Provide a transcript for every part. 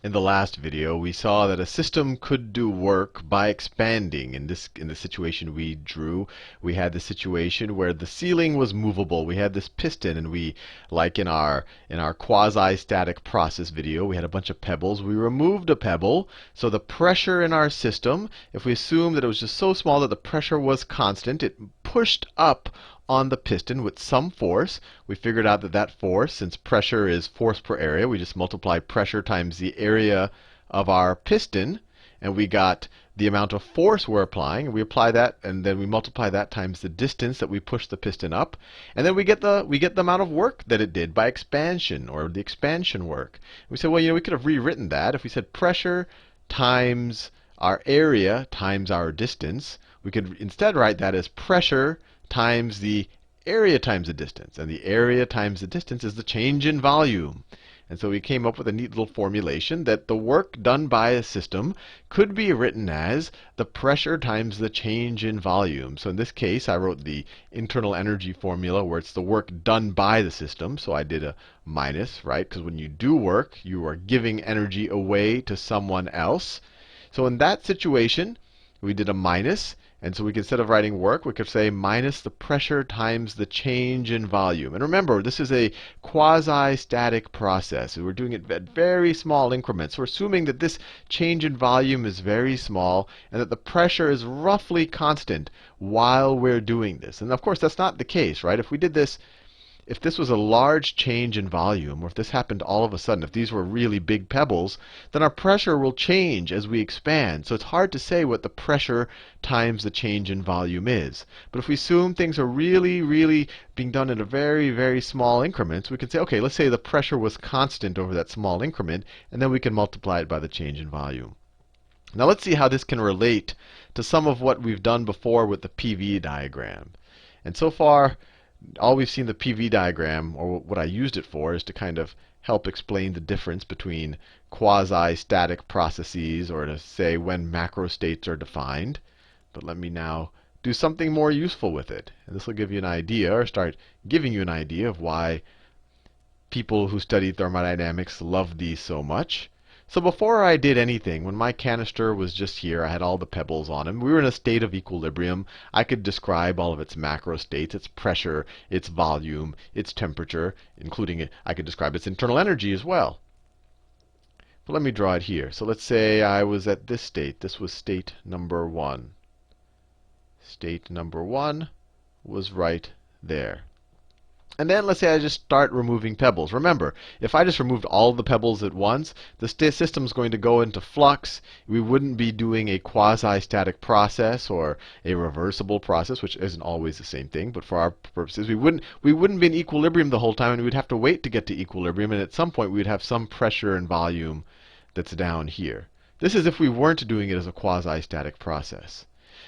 In the last video, we saw that a system could do work by expanding. In the situation we drew, we had the situation where the ceiling was movable. We had this piston, and we, like in our quasi-static process video, we had a bunch of pebbles. We removed a pebble, so the pressure in our system, if we assume that it was just so small that the pressure was constant, it pushed up on the piston with some force. We figured out that force, since pressure is force per area, we just multiply pressure times the area of our piston, and we got the amount of force we're applying. And we apply that, and then we multiply that times the distance that we push the piston up, and then we get the amount of work that it did by expansion, or the expansion work. We said, well, we could have rewritten that if we said pressure times our area times our distance. We could instead write that as pressure times the area times the distance. And the area times the distance is the change in volume. And so we came up with a neat little formulation that the work done by a system could be written as the pressure times the change in volume. So in this case, I wrote the internal energy formula where it's the work done by the system. So I did a minus, right? Because when you do work, you are giving energy away to someone else. So in that situation, we did a minus. And so we could, instead of writing work, we could say minus the pressure times the change in volume. And remember, this is a quasi-static process. We're doing it at very small increments. We're assuming that this change in volume is very small and that the pressure is roughly constant while we're doing this. And of course, that's not the case, right? If we did this, if this was a large change in volume, or if this happened all of a sudden, if these were really big pebbles, then our pressure will change as we expand. So it's hard to say what the pressure times the change in volume is. But if we assume things are really being done in a very small increments, we can say, OK, let's say the pressure was constant over that small increment, and then we can multiply it by the change in volume. Now let's see how this can relate to some of what we've done before with the PV diagram. And so far, all we've seen the PV diagram, or what I used it for, is to kind of help explain the difference between quasi-static processes, or to say when macro states are defined. But let me now do something more useful with it. And this will give you an idea, or start giving you an idea of why people who study thermodynamics love these so much. So before I did anything, when my canister was just here, I had all the pebbles on him. We were in a state of equilibrium. I could describe all of its macro states, its pressure, its volume, its temperature, including it. I could describe its internal energy as well. But let me draw it here. So let's say I was at this state. This was state number 1. State number 1 was right there. And then let's say I just start removing pebbles. Remember, if I just removed all the pebbles at once, the system is going to go into flux. We wouldn't be doing a quasi-static process or a reversible process, which isn't always the same thing. But for our purposes, we wouldn't be in equilibrium the whole time, and we'd have to wait to get to equilibrium. And at some point, we'd have some pressure and volume that's down here. This is if we weren't doing it as a quasi-static process.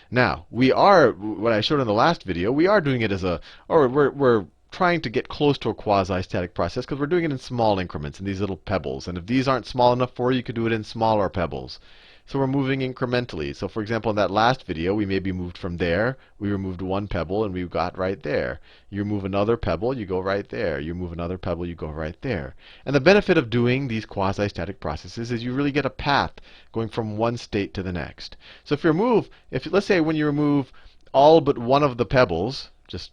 Now, we are, what I showed in the last video, we are doing it as a, or we're trying to get close to a quasi-static process because we're doing it in small increments, in these little pebbles. And if these aren't small enough for you, you could do it in smaller pebbles. So we're moving incrementally. So for example, in that last video, we maybe moved from there. We removed one pebble, and we got right there. You remove another pebble, you go right there. You remove another pebble, you go right there. And the benefit of doing these quasi-static processes is you really get a path going from one state to the next. So if let's say when you remove all but one of the pebbles, just,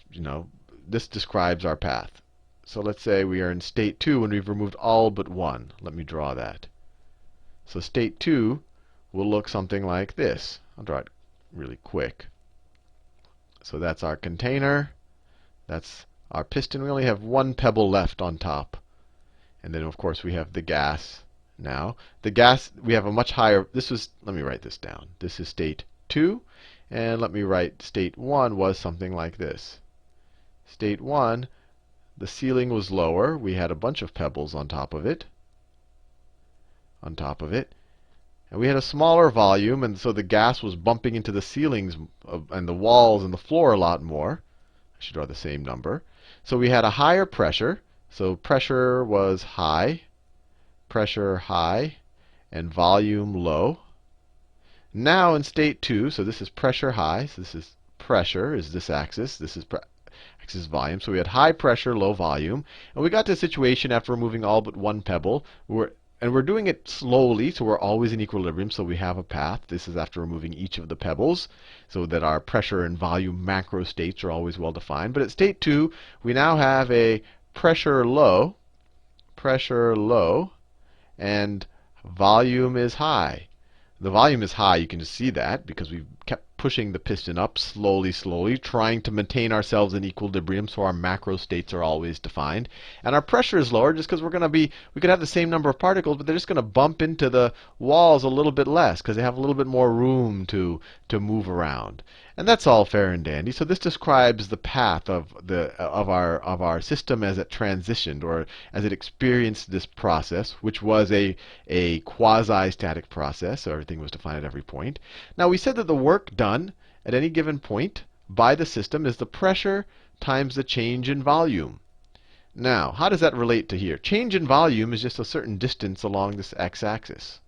this describes our path. So let's say we are in state 2 and we've removed all but one. Let me draw that. So state 2 will look something like this. I'll draw it really quick. So that's our container. That's our piston. We only have one pebble left on top. And then, of course, we have the gas now. The gas, we have a much higher, let me write this down. This is state 2. And let me write state 1 was something like this. State 1, the ceiling was lower. We had a bunch of pebbles on top of it. And we had a smaller volume, and so the gas was bumping into the ceilings and the walls and the floor a lot more. I should draw the same number. So we had a higher pressure. So pressure was high, and volume low. Now in state 2, so this is pressure high. So this is pressure, is this axis. This is axis volume. So we had high pressure, low volume. And we got to a situation after removing all but one pebble, And we're doing it slowly, so we're always in equilibrium, so we have a path. This is after removing each of the pebbles, so that our pressure and volume macro states are always well defined. But at state 2, we now have a pressure low, and volume is high. The volume is high, you can just see that, because we've kept pushing the piston up slowly, trying to maintain ourselves in equilibrium so our macro states are always defined. And our pressure is lower just because we could have the same number of particles, but they're just going to bump into the walls a little bit less because they have a little bit more room to move around. And that's all fair and dandy. So this describes the path of our system as it transitioned, or as it experienced this process, which was a quasi-static process. So everything was defined at every point. Now we said that the work done at any given point by the system is the pressure times the change in volume. Now, how does that relate to here? Change in volume is just a certain distance along this x-axis,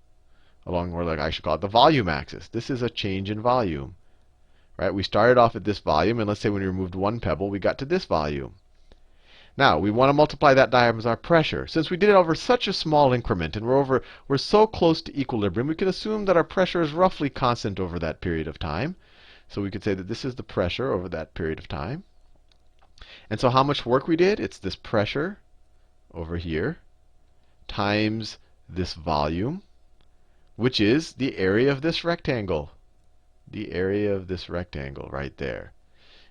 or like I should call it the volume axis. This is a change in volume. Right? We started off at this volume, and let's say when we removed one pebble, we got to this volume. Now, we want to multiply that times our pressure. Since we did it over such a small increment, and we're so close to equilibrium, we can assume that our pressure is roughly constant over that period of time. So we could say that this is the pressure over that period of time. And so how much work we did? It's this pressure over here times this volume, which is the area of this rectangle. The area of this rectangle right there.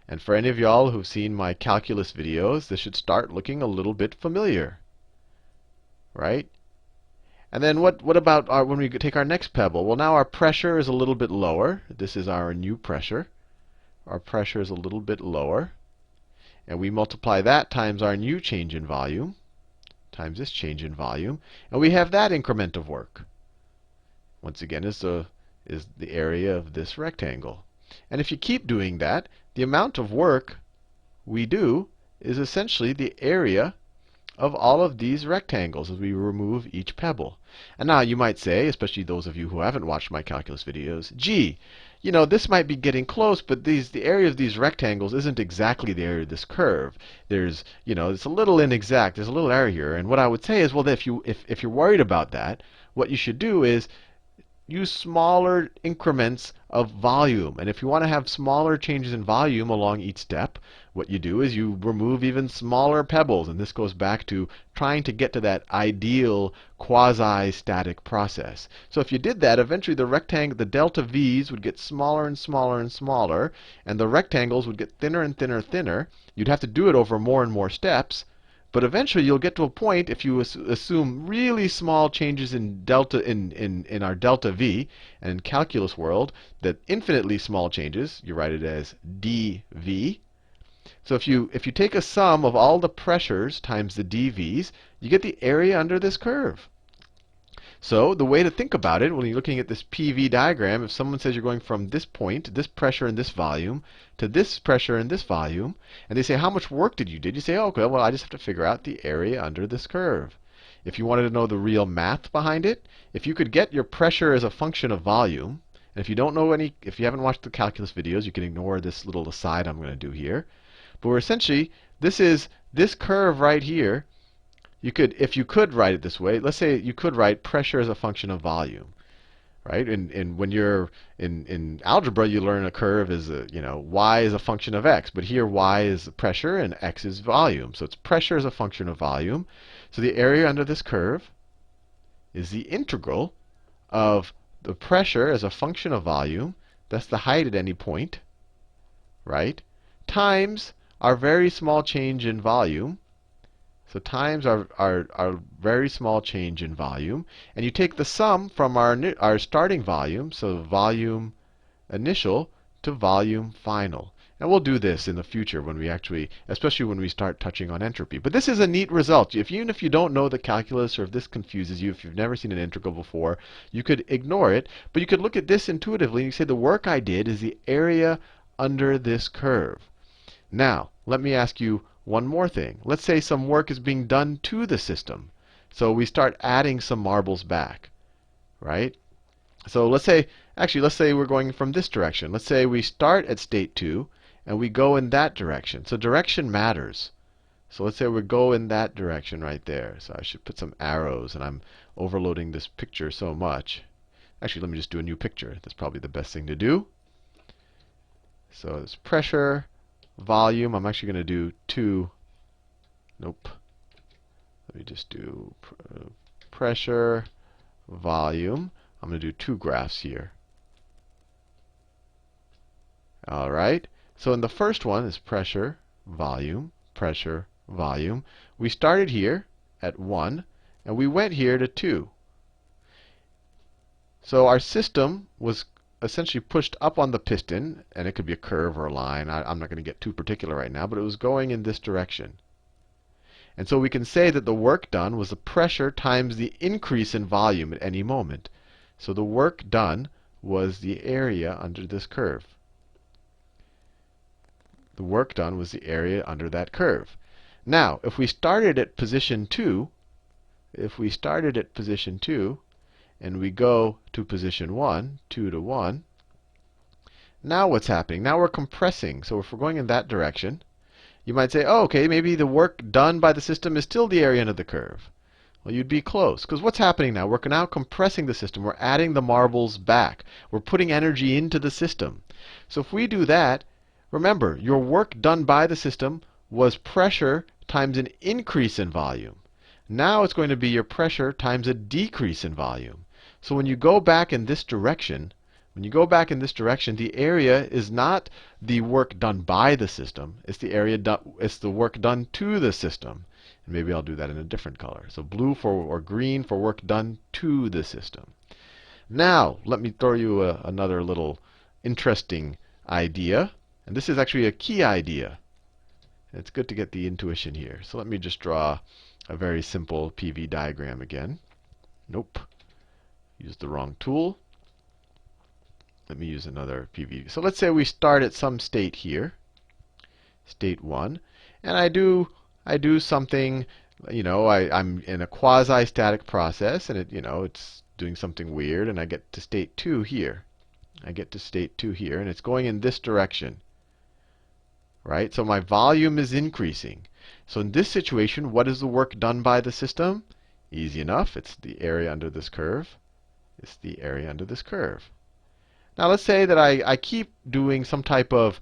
And for any of y'all who've seen my calculus videos, this should start looking a little bit familiar. Right? And then what about when we take our next pebble? Well, now our pressure is a little bit lower. This is our new pressure. Our pressure is a little bit lower. And we multiply that times our new change in volume, times this change in volume. And we have that increment of work. Once again, is the area of this rectangle. And if you keep doing that, the amount of work we do is essentially the area of all of these rectangles as we remove each pebble. And now you might say, especially those of you who haven't watched my calculus videos, gee, this might be getting close, but the area of these rectangles isn't exactly the area of this curve. There's, it's a little inexact. There's a little error here. And what I would say is, well, if you're worried about that, what you should do is use smaller increments of volume. And if you want to have smaller changes in volume along each step, what you do is you remove even smaller pebbles. And this goes back to trying to get to that ideal quasi-static process. So if you did that, eventually the delta v's would get smaller and smaller and smaller, and the rectangles would get thinner and thinner and thinner. You'd have to do it over more and more steps. But eventually you'll get to a point, if you assume really small changes in our delta v, and in calculus world, that infinitely small changes, you write it as dv. So if you take a sum of all the pressures times the dv's, you get the area under this curve. So the way to think about it, when you're looking at this PV diagram, if someone says you're going from this point, this pressure and this volume, to this pressure and this volume, and they say, how much work did you do? You say, oh, okay, well, I just have to figure out the area under this curve. If you wanted to know the real math behind it, if you could get your pressure as a function of volume, and if you don't know if you haven't watched the calculus videos, you can ignore this little aside I'm going to do here. But we're essentially, this is this curve right here. If you could write it this way, let's say you could write pressure as a function of volume, right? And when you're in algebra, you learn a curve is y is a function of x, but here y is pressure and x is volume. So it's pressure as a function of volume. So the area under this curve is the integral of the pressure as a function of volume, that's the height at any point, right? Times our very small change in volume. So times our very small change in volume. And you take the sum from our starting volume, so volume initial to volume final. And we'll do this in the future when we especially when we start touching on entropy. But this is a neat result. Even if you don't know the calculus, or if this confuses you, if you've never seen an integral before, you could ignore it. But you could look at this intuitively and you say the work I did is the area under this curve. Now, let me ask you one more thing. Let's say some work is being done to the system. So we start adding some marbles back, right? So let's say we're going from this direction. Let's say we start at state 2 and we go in that direction. So direction matters. So let's say we go in that direction right there. So I should put some arrows, and I'm overloading this picture so much. Actually, let me just do a new picture. That's probably the best thing to do. So it's pressure, volume. I'm actually going to do two. Nope. Let me just do pressure, volume. I'm going to do two graphs here. All right. So in the first one is pressure, volume, pressure, volume. We started here at 1, and we went here to 2. So our system was essentially pushed up on the piston, and it could be a curve or a line. I'm not going to get too particular right now, but it was going in this direction. And so we can say that the work done was the pressure times the increase in volume at any moment. So the work done was the area under this curve. The work done was the area under that curve. Now, if we started at position 2, and we go to position 1, 2 to 1, now what's happening? Now we're compressing. So if we're going in that direction, you might say, oh, okay, maybe the work done by the system is still the area under the curve. Well, you'd be close. Because what's happening now? We're now compressing the system. We're adding the marbles back. We're putting energy into the system. So if we do that, remember, your work done by the system was pressure times an increase in volume. Now it's going to be your pressure times a decrease in volume. So when you go back in this direction, the area is not the work done by the system. It's the work done to the system. And maybe I'll do that in a different color. So blue or green for work done to the system. Now, let me throw you another little interesting idea. And this is actually a key idea. It's good to get the intuition here. So let me just draw a very simple PV diagram again. Nope. Used the wrong tool. Let me use another PV. So let's say we start at some state here, state 1, and I do something. I'm in a quasi-static process, and it's doing something weird, and I get to state 2 here. And it's going in this direction. Right? So my volume is increasing. So in this situation, what is the work done by the system? Easy enough. It's the area under this curve. Now let's say that I keep doing some type of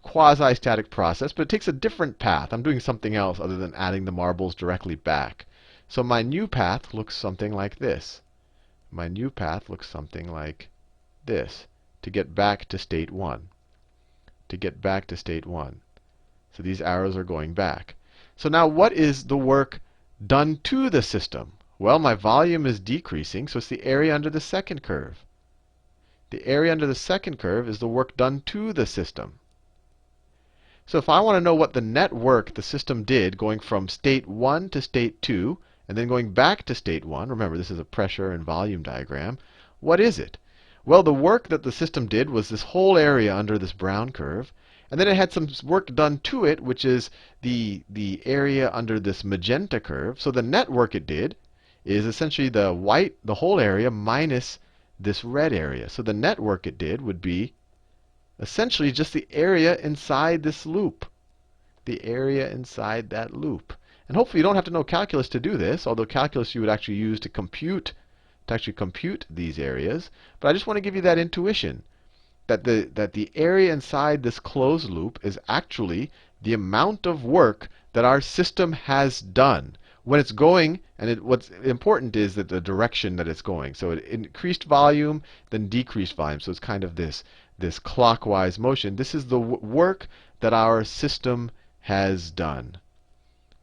quasi-static process, but it takes a different path. I'm doing something else other than adding the marbles directly back. So my new path looks something like this. To get back to state 1. So these arrows are going back. So now what is the work done to the system? Well, my volume is decreasing, so it's the area under the second curve. The area under the second curve is the work done to the system. So if I want to know what the net work the system did going from state 1 to state 2, and then going back to state 1, remember this is a pressure and volume diagram, what is it? Well, the work that the system did was this whole area under this brown curve. And then it had some work done to it, which is the area under this magenta curve. So the net work it did is essentially the whole area minus this red area. So the net work it did would be essentially just the area inside this loop. The area inside that loop. And hopefully you don't have to know calculus to do this, although calculus you would actually use to compute these areas. But I just want to give you that intuition that the area inside this closed loop is actually the amount of work that our system has done when it's going. And what's important is that the direction that it's going. So it increased volume, then decreased volume. So it's kind of this clockwise motion. This is the work that our system has done,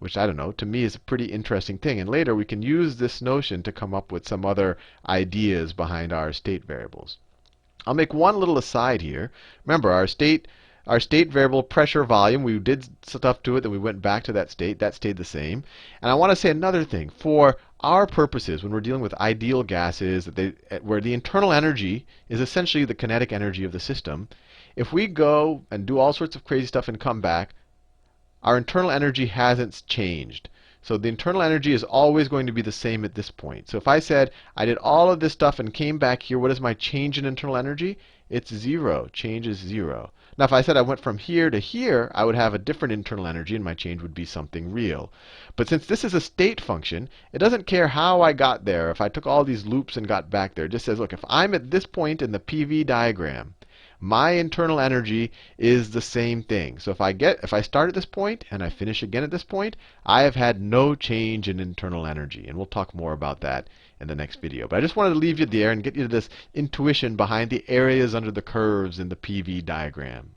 which, I don't know, to me is a pretty interesting thing. And later we can use this notion to come up with some other ideas behind our state variables. I'll make one little aside here. Remember, our state variable pressure volume, we did stuff to it, then we went back to that state. That stayed the same. And I want to say another thing. For our purposes, when we're dealing with ideal gases, where the internal energy is essentially the kinetic energy of the system, if we go and do all sorts of crazy stuff and come back, our internal energy hasn't changed. So the internal energy is always going to be the same at this point. So if I said I did all of this stuff and came back here, what is my change in internal energy? It's 0. Change is 0. Now if I said I went from here to here, I would have a different internal energy and my change would be something real. But since this is a state function, it doesn't care how I got there. If I took all these loops and got back there, it just says, look, if I'm at this point in the PV diagram, my internal energy is the same thing. So if I start at this point and I finish again at this point, I have had no change in internal energy. And we'll talk more about that in the next video. But I just wanted to leave you there and get you to this intuition behind the areas under the curves in the PV diagram.